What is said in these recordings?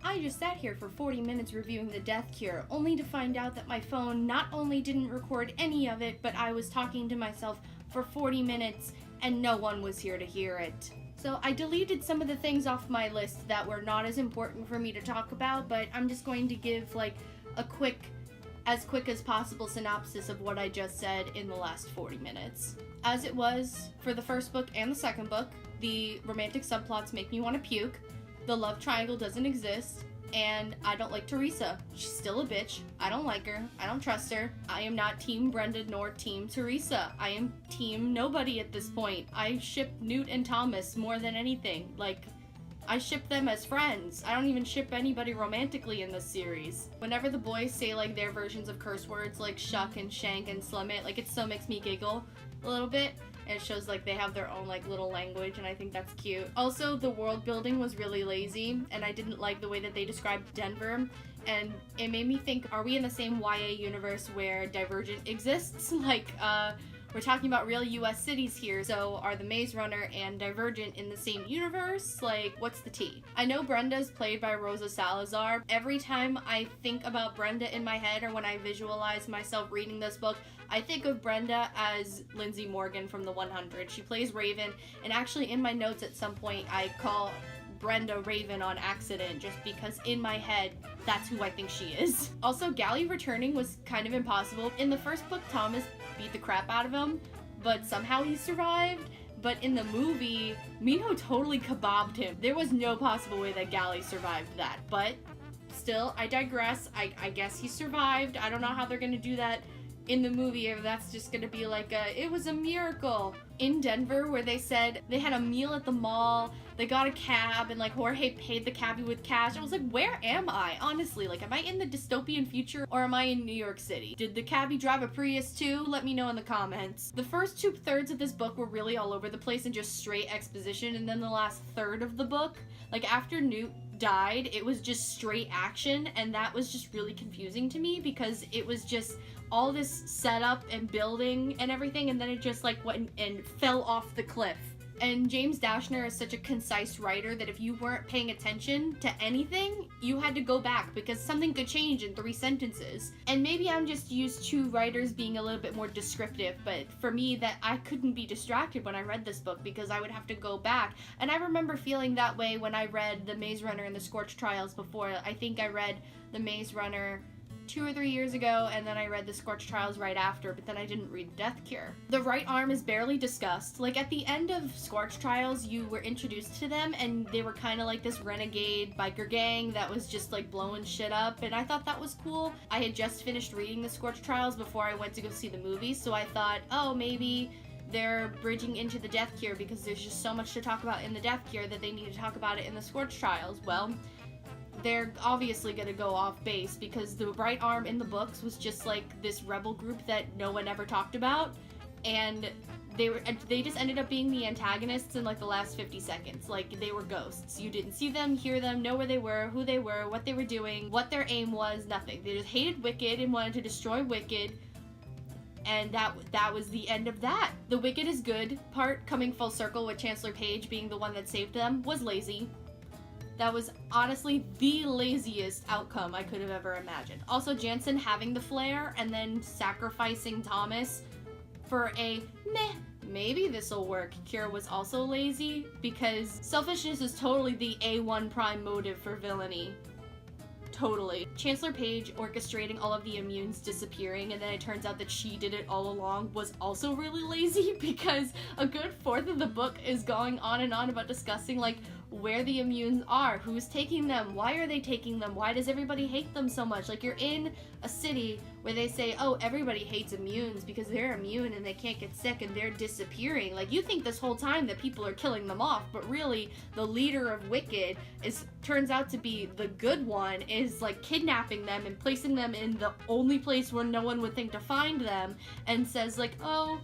I just sat here for 40 minutes reviewing The Death Cure, only to find out that my phone not only didn't record any of it, but I was talking to myself for 40 minutes and no one was here to hear it. So I deleted some of the things off my list that were not as important for me to talk about, but I'm just going to give like a as quick as possible synopsis of what I just said in the last 40 minutes. As it was for the first book and the second book, the romantic subplots make me want to puke, the love triangle doesn't exist, and I don't like Teresa. She's still a bitch. I don't like her. I don't trust her. I am not Team Brenda nor Team Teresa. I am Team Nobody at this point. I ship Newt and Thomas more than anything. Like, I ship them as friends. I don't even ship anybody romantically in this series. Whenever the boys say like their versions of curse words like shuck and shank and slum it, like it still makes me giggle a little bit. And it shows like they have their own like little language, and I think that's cute. Also, the world building was really lazy, and I didn't like the way that they described Denver, and it made me think, are we in the same YA universe where Divergent exists? Like, we're talking about real US cities here, so are the Maze Runner and Divergent in the same universe? Like, what's the tea? I know Brenda's played by Rosa Salazar. Every time I think about Brenda in my head, or when I visualize myself reading this book, I think of Brenda as Lindsay Morgan from The 100. She plays Raven, and actually in my notes at some point I call Brenda Raven on accident, just because in my head that's who I think she is. Also, Gally returning was kind of impossible. In the first book, Thomas beat the crap out of him, but somehow he survived. But in the movie, Mino totally kebabbed him. There was no possible way that Gally survived that, but still, I digress. I guess he survived. I don't know how they're gonna do that in the movie, if that's just gonna be like it was a miracle. In Denver, where they said they had a meal at the mall, they got a cab, and like Jorge paid the cabbie with cash. I was like, where am I? Honestly, like, am I in the dystopian future or am I in New York City? Did the cabbie drive a Prius too? Let me know in the comments. The first 2/3 of this book were really all over the place and just straight exposition, and then the last third of the book, like after Newt died, it was just straight action, and that was just really confusing to me because it was just all this setup and building and everything, and then it just like went and fell off the cliff. And James Dashner is such a concise writer that if you weren't paying attention to anything, you had to go back because something could change in 3 sentences. And maybe I'm just used to writers being a little bit more descriptive, but for me, that I couldn't be distracted when I read this book because I would have to go back. And I remember feeling that way when I read The Maze Runner and the Scorched Trials before. I think I read The Maze Runner 2 or 3 years ago, and then I read The Scorched Trials right after, but then I didn't read The Death Cure. The right arm is barely discussed. Like, at the end of Scorched Trials, you were introduced to them, and they were kind of like this renegade biker gang that was just, like, blowing shit up, and I thought that was cool. I had just finished reading The Scorched Trials before I went to go see the movie, so I thought, oh, maybe they're bridging into The Death Cure because there's just so much to talk about in The Death Cure that they need to talk about it in The Scorched Trials. Well, they're obviously gonna go off base because the right arm in the books was just like this rebel group that no one ever talked about, and they just ended up being the antagonists in like the last 50 seconds. Like, they were ghosts. You didn't see them, hear them, know where they were, who they were, what they were doing, what their aim was, nothing. They just hated Wicked and wanted to destroy Wicked, and that was the end of that. The Wicked is good part, coming full circle with Chancellor Paige being the one that saved them, was lazy. That was honestly the laziest outcome I could have ever imagined. Also, Jansen having the flare and then sacrificing Thomas for a meh, maybe this'll work cure was also lazy, because selfishness is totally the A1 prime motive for villainy. Totally. Chancellor Paige orchestrating all of the immunes disappearing, and then it turns out that she did it all along, was also really lazy, because a good 1/4 of the book is going on and on about discussing, like, where the immunes are, who's taking them, why are they taking them, why does everybody hate them so much? Like, you're in a city where they say, oh, everybody hates immunes because they're immune and they can't get sick and they're disappearing. Like, you think this whole time that people are killing them off, but really the leader of Wicked turns out to be the good one, is like kidnapping them and placing them in the only place where no one would think to find them, and says like, oh,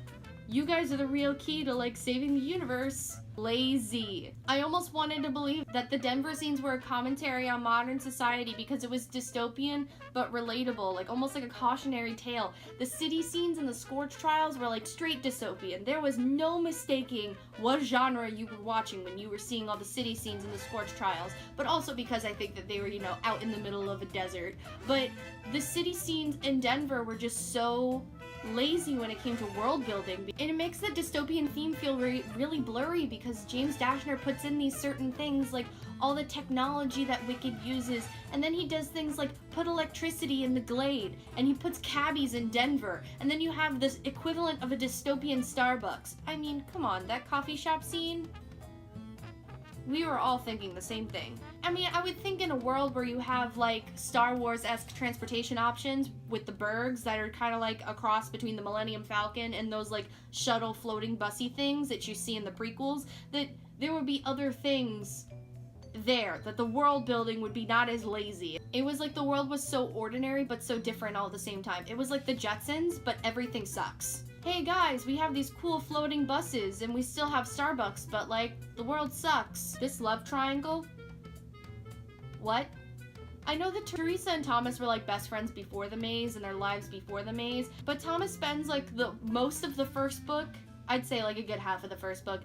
you guys are the real key to like saving the universe. lazy. I almost wanted to believe that the Denver scenes were a commentary on modern society because it was dystopian but relatable, like almost like a cautionary tale. The city scenes and the Scorch trials were like straight dystopian. There was no mistaking what genre you were watching when you were seeing all the city scenes and the Scorch trials, but also because I think that they were, you know, out in the middle of a desert. But the city scenes in Denver were just so lazy when it came to world building, and it makes the dystopian theme feel really blurry because James Dashner puts in these certain things like all the technology that Wicked uses, and then he does things like put electricity in the Glade, and he puts cabbies in Denver, and then you have this equivalent of a dystopian Starbucks. I mean, come on, that coffee shop scene? We were all thinking the same thing. I mean, I would think in a world where you have like Star Wars-esque transportation options with the Bergs that are kind of like a cross between the Millennium Falcon and those like shuttle floating bussy things that you see in the prequels, that there would be other things there, that the world building would be not as lazy. It was like the world was so ordinary but so different all at the same time. It was like the Jetsons, but everything sucks. Hey guys, we have these cool floating buses and we still have Starbucks, but like, the world sucks. This love triangle? What? I know that Teresa and Thomas were like best friends before the maze and their lives before the maze, but Thomas spends like the most of the first book, I'd say like a good half of the first book,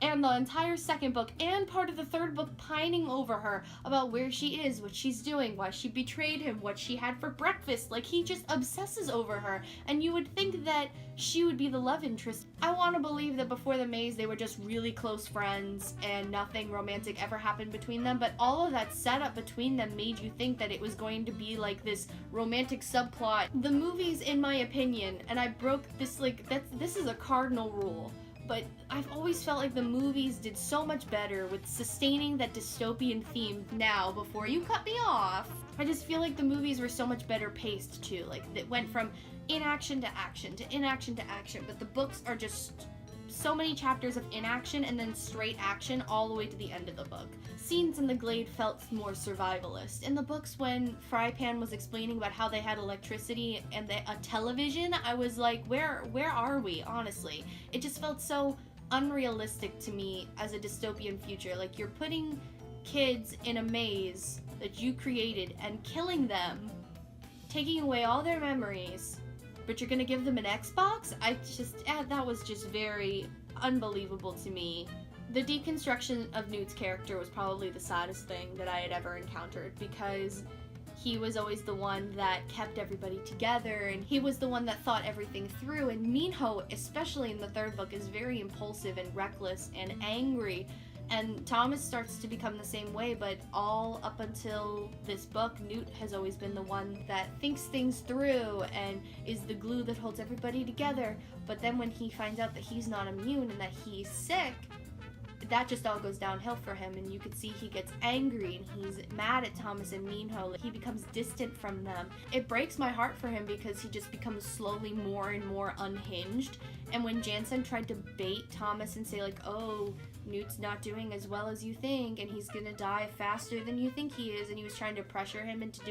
and the entire second book and part of the third book pining over her about where she is, what she's doing, why she betrayed him, what she had for breakfast. Like, he just obsesses over her, and you would think that she would be the love interest. I want to believe that before the maze they were just really close friends and nothing romantic ever happened between them, but all of that setup between them made you think that it was going to be like this romantic subplot. The movies, in my opinion, and I broke this, like, this is a cardinal rule, but I've always felt like the movies did so much better with sustaining that dystopian theme. Now, before you cut me off, I just feel like the movies were so much better paced too. Like, it went from inaction to action to inaction to action, but the books are just so many chapters of inaction and then straight action all the way to the end of the book. Scenes in the Glade felt more survivalist. In the books, when Frypan was explaining about how they had electricity and a television, I was like, where are we, honestly? It just felt so unrealistic to me as a dystopian future. Like, you're putting kids in a maze that you created and killing them, taking away all their memories, but you're gonna give them an Xbox? That was just very unbelievable to me. The deconstruction of Newt's character was probably the saddest thing that I had ever encountered, because he was always the one that kept everybody together, and he was the one that thought everything through, and Minho, especially in the third book, is very impulsive and reckless and angry, and Thomas starts to become the same way, but all up until this book, Newt has always been the one that thinks things through and is the glue that holds everybody together. But then when he finds out that he's not immune and that he's sick, that just all goes downhill for him, and you could see he gets angry and he's mad at Thomas and Minho. He becomes distant from them. It breaks my heart for him because he just becomes slowly more and more unhinged. And when Jansen tried to bait Thomas and say like, oh, Newt's not doing as well as you think and he's gonna die faster than you think he is, and he was trying to pressure him into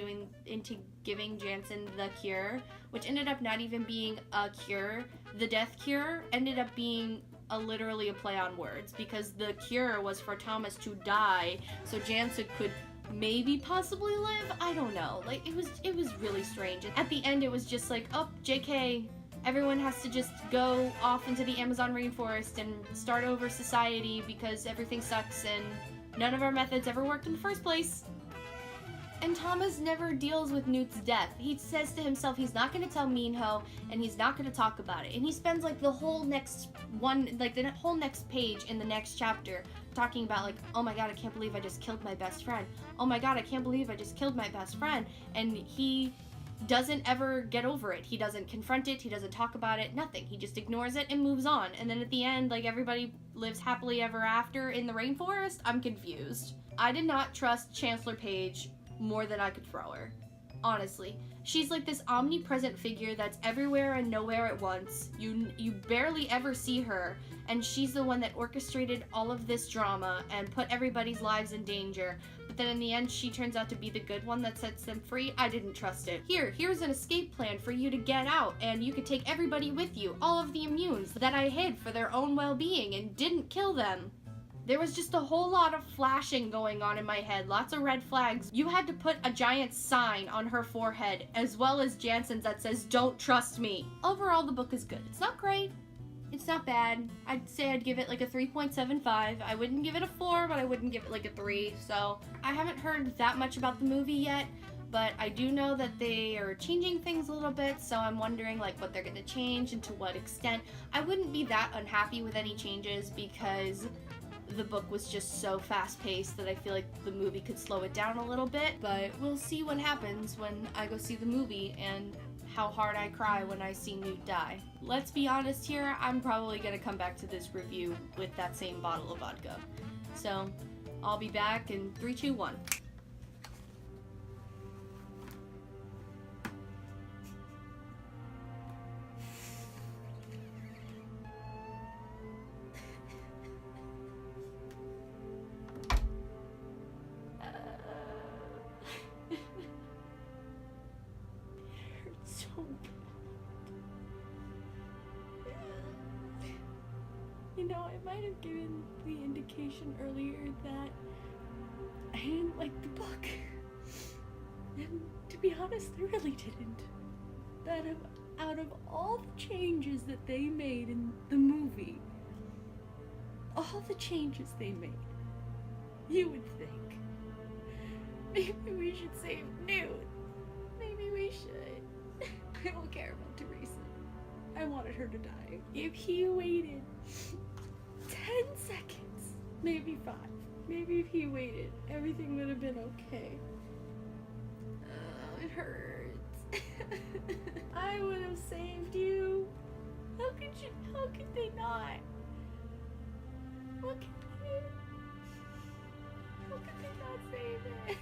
giving Jansen the cure, which ended up not even being a cure. The death cure ended up being literally a play on words, because the cure was for Thomas to die so Jansen could maybe possibly live. I don't know. Like, it was really strange. And at the end it was just like, oh, JK, everyone has to just go off into the Amazon rainforest and start over society because everything sucks and none of our methods ever worked in the first place. And Thomas never deals with Newt's death. He says to himself he's not going to tell Minho and he's not going to talk about it. And he spends like the whole next page in the next chapter talking about like, oh my god, I can't believe I just killed my best friend. Oh my god, I can't believe I just killed my best friend. And he doesn't ever get over it. He doesn't confront it. He doesn't talk about it. Nothing. He just ignores it and moves on. And then at the end, like, everybody lives happily ever after in the rainforest. I'm confused. I did not trust Chancellor Paige more than I could throw her. Honestly. She's like this omnipresent figure that's everywhere and nowhere at once. You barely ever see her, and she's the one that orchestrated all of this drama and put everybody's lives in danger. But then in the end, she turns out to be the good one that sets them free. I didn't trust it. Here's an escape plan for you to get out, and you could take everybody with you, all of the immunes that I hid for their own well-being and didn't kill them. There was just a whole lot of flashing going on in my head, lots of red flags. You had to put a giant sign on her forehead, as well as Jansen's that says, "Don't trust me." Overall, the book is good. It's not great. It's not bad. I'd say I'd give it like a 3.75. I wouldn't give it a 4, but I wouldn't give it like a 3. So I haven't heard that much about the movie yet, but I do know that they are changing things a little bit, so I'm wondering like what they're gonna change and to what extent. I wouldn't be that unhappy with any changes because the book was just so fast-paced that I feel like the movie could slow it down a little bit, but we'll see what happens when I go see the movie and how hard I cry when I see Newt die. Let's be honest here, I'm probably gonna come back to this review with that same bottle of vodka. So, I'll be back in 3, 2, 1. You know, I might have given the indication earlier that I didn't like the book. And to be honest, I really didn't. That out of all the changes that they made in the movie, all the changes they made, you would think, maybe we should save Newt. Maybe we should. I don't care about Teresa. I wanted her to die. If he waited 10 seconds, maybe 5, maybe if he waited, everything would have been okay. Oh, it hurts. I would have saved you. How could they not? How could they not save it?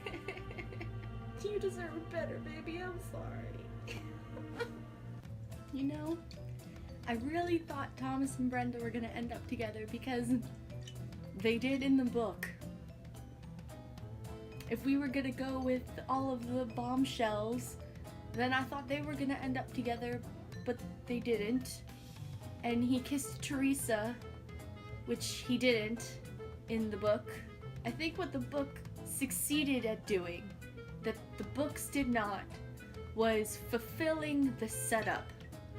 You deserve better, baby. I'm sorry. You know, I really thought Thomas and Brenda were gonna end up together because they did in the book. If we were gonna go with all of the bombshells, then I thought they were gonna end up together, but they didn't. And he kissed Teresa, which he didn't in the book. I think what the book succeeded at doing, that the books did not, was fulfilling the setup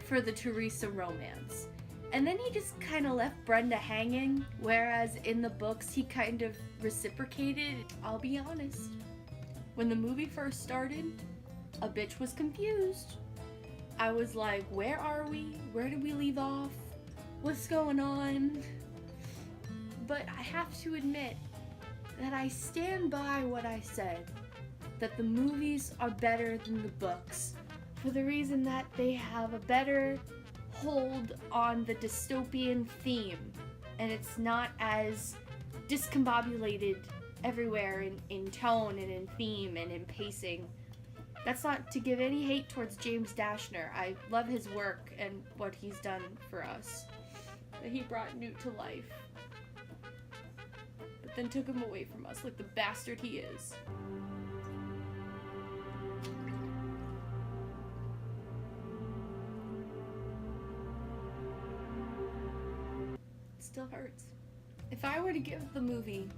for the Teresa romance. And then he just kind of left Brenda hanging, whereas in the books he kind of reciprocated. I'll be honest, when the movie first started, a bitch was confused. I was like, where are we? Where did we leave off? What's going on? But I have to admit that I stand by what I said, that the movies are better than the books, for the reason that they have a better hold on the dystopian theme, and it's not as discombobulated everywhere in tone and in theme and in pacing. That's not to give any hate towards James Dashner. I love his work and what he's done for us. That he brought Newt to life, but then took him away from us like the bastard he is. Still hurts. If I were to give the movie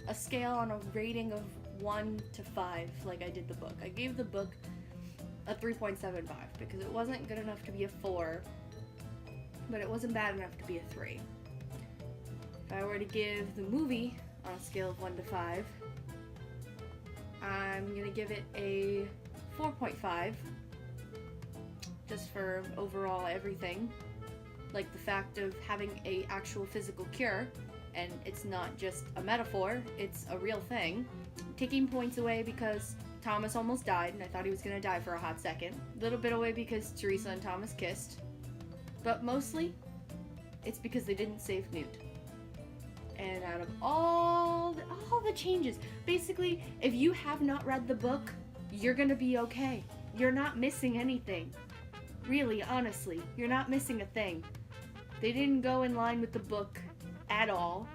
a scale on a rating of 1 to 5, like I did the book, I gave the book a 3.75 because it wasn't good enough to be a 4, but it wasn't bad enough to be a 3. If I were to give the movie on a scale of 1 to 5, I'm gonna give it a 4.5, just for overall everything. Like the fact of having a actual physical cure, and it's not just a metaphor, it's a real thing. Taking points away because Thomas almost died, and I thought he was gonna die for a hot second. A little bit away because Teresa and Thomas kissed. But mostly, it's because they didn't save Newt. And out of all the changes, basically, if you have not read the book, you're gonna be okay. You're not missing anything. Really, honestly, you're not missing a thing. They didn't go in line with the book at all,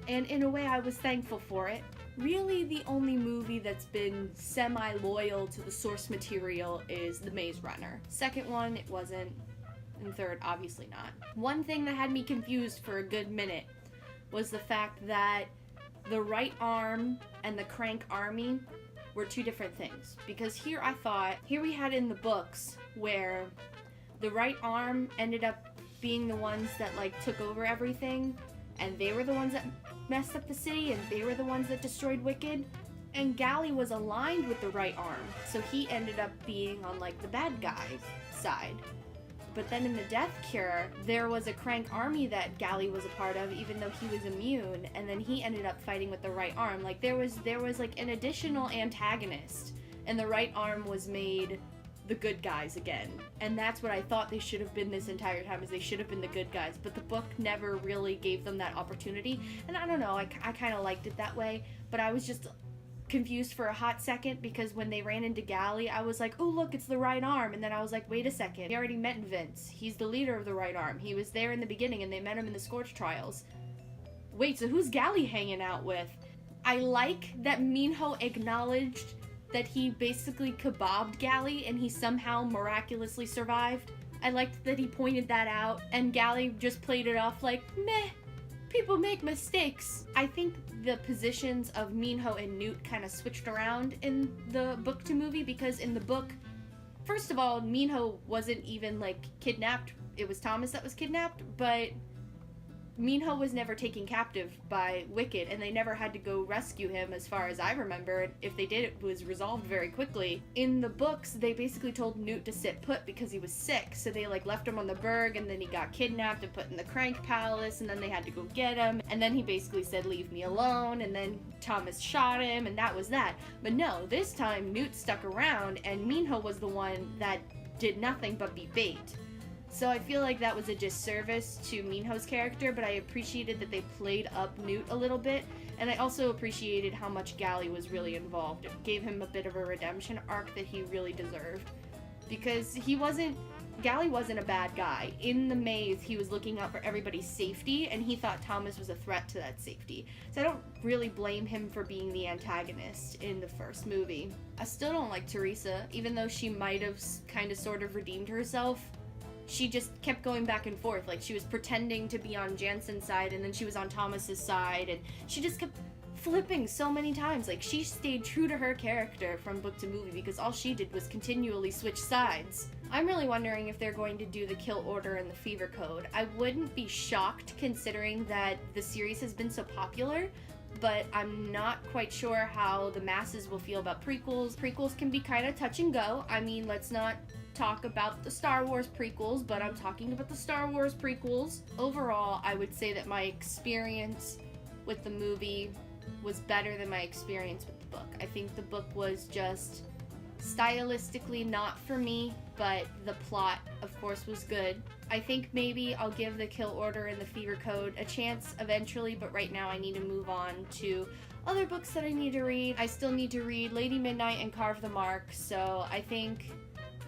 and in a way I was thankful for it. Really, the only movie that's been semi-loyal to the source material is The Maze Runner. Second one, it wasn't, and third, obviously not. One thing that had me confused for a good minute was the fact that the right arm and the crank army were two different things. Because here we had in the books where the right arm ended up being the ones that like took over everything, and they were the ones that messed up the city, and they were the ones that destroyed Wicked. And Gally was aligned with the right arm, so he ended up being on like the bad guy's side. But then in the Death Cure, there was a crank army that Gally was a part of, even though he was immune, and then he ended up fighting with the right arm. Like there was like an additional antagonist, and the right arm was made the good guys again. And that's what I thought they should have been this entire time, is they should have been the good guys. But the book never really gave them that opportunity. And I don't know, I kind of liked it that way, but I was just confused for a hot second, because when they ran into Gally, I was like, oh look, it's the right arm, and then I was like, wait a second, we already met Vince. He's the leader of the right arm. He was there in the beginning, and they met him in the Scorch Trials. Wait, so who's Gally hanging out with? I like that Minho acknowledged that he basically kebabbed Gally, and he somehow miraculously survived. I liked that he pointed that out, and Gally just played it off like, meh, people make mistakes. I think the positions of Minho and Newt kind of switched around in the book to movie, because in the book, first of all, Minho wasn't even like kidnapped. It was Thomas that was kidnapped, but Minho was never taken captive by Wicked, and they never had to go rescue him as far as I remember. If they did, it was resolved very quickly. In the books, they basically told Newt to sit put because he was sick, so they like left him on the Burg, and then he got kidnapped and put in the Crank Palace, and then they had to go get him, and then he basically said, leave me alone, and then Thomas shot him, and that was that. But no, this time Newt stuck around, and Minho was the one that did nothing but be bait. So I feel like that was a disservice to Minho's character, but I appreciated that they played up Newt a little bit, and I also appreciated how much Gally was really involved. It gave him a bit of a redemption arc that he really deserved, because Gally wasn't a bad guy. In the maze, he was looking out for everybody's safety, and he thought Thomas was a threat to that safety. So I don't really blame him for being the antagonist in the first movie. I still don't like Teresa, even though she might have kind of sort of redeemed herself. She just kept going back and forth. Like, she was pretending to be on Jansen's side, and then she was on Thomas's side, and she just kept flipping so many times. Like, she stayed true to her character from book to movie, because all she did was continually switch sides. I'm really wondering if they're going to do the kill order and the fever code. I wouldn't be shocked, considering that the series has been so popular, but I'm not quite sure how the masses will feel about prequels. Prequels can be kind of touch and go. I mean, let's not talk about the Star Wars prequels, but I'm talking about the Star Wars prequels. Overall, I would say that my experience with the movie was better than my experience with the book. I think the book was just stylistically not for me, but the plot, of course, was good. I think maybe I'll give the Kill Order and the Fever Code a chance eventually, but right now I need to move on to other books that I need to read. I still need to read Lady Midnight and Carve the Mark, so I think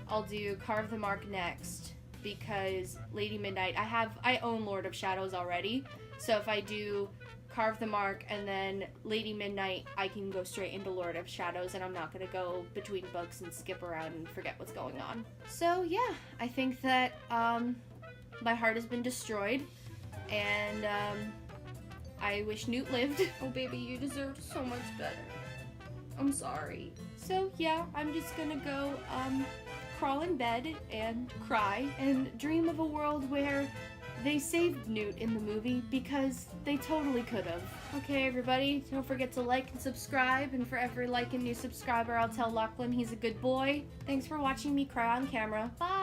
I'll do Carve the Mark next, because Lady Midnight, I own Lord of Shadows already, so if I do Carve the Mark and then Lady Midnight, I can go straight into Lord of Shadows, and I'm not going to go between books and skip around and forget what's going on. So yeah, I think that my heart has been destroyed, and I wish Newt lived. Oh baby, you deserved so much better. I'm sorry. So yeah, I'm just gonna go crawl in bed and cry and dream of a world where they saved Newt in the movie, because they totally could have. Okay, everybody, don't forget to like and subscribe, and for every like and new subscriber, I'll tell Lachlan he's a good boy. Thanks for watching me cry on camera. Bye!